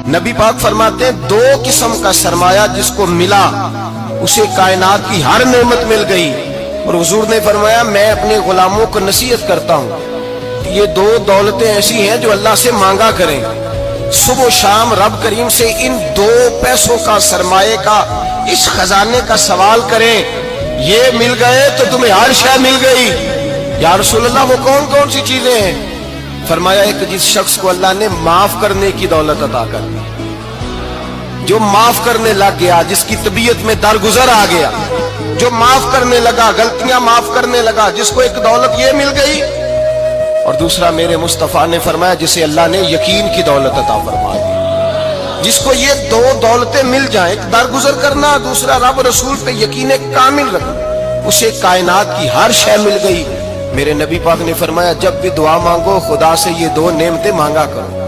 नबी पाक फरमाते हैं दो किस्म का सरमाया जिसको मिला उसे कायनात की हर नेमत मिल गई। और हुजूर ने फरमाया मैं अपने गुलामों को नसीहत करता हूँ ये दो दौलतें ऐसी हैं जो अल्लाह से मांगा करें, सुबह शाम रब करीम से इन दो पैसों का सरमाए का इस खजाने का सवाल करें, ये मिल गए तो तुम्हें हर शय मिल गई। या रसूल अल्लाह वो कौन कौन सी चीजें हैं? फरमाया एक जिस शख्स को अल्लाह ने माफ करने की दौलत अता कर दी, जो माफ करने लग गया, जिसकी तबीयत में दरगुजर आ गया, जो माफ करने लगा, गलतियां माफ करने लगा, जिसको एक दौलत ये मिल गई। और दूसरा मेरे मुस्तफा ने फरमाया जिसे अल्लाह ने यकीन की दौलत अता फरमा दी। जिसको ये दो दौलतें मिल जाए, एक दरगुजर करना, दूसरा रब रसूल पे यकीन कामिल रखना, उसे कायनात की हर शय मिल गई। मेरे नबी पाक ने फरमाया जब भी दुआ मांगो खुदा से ये दो नेमतें मांगा करो।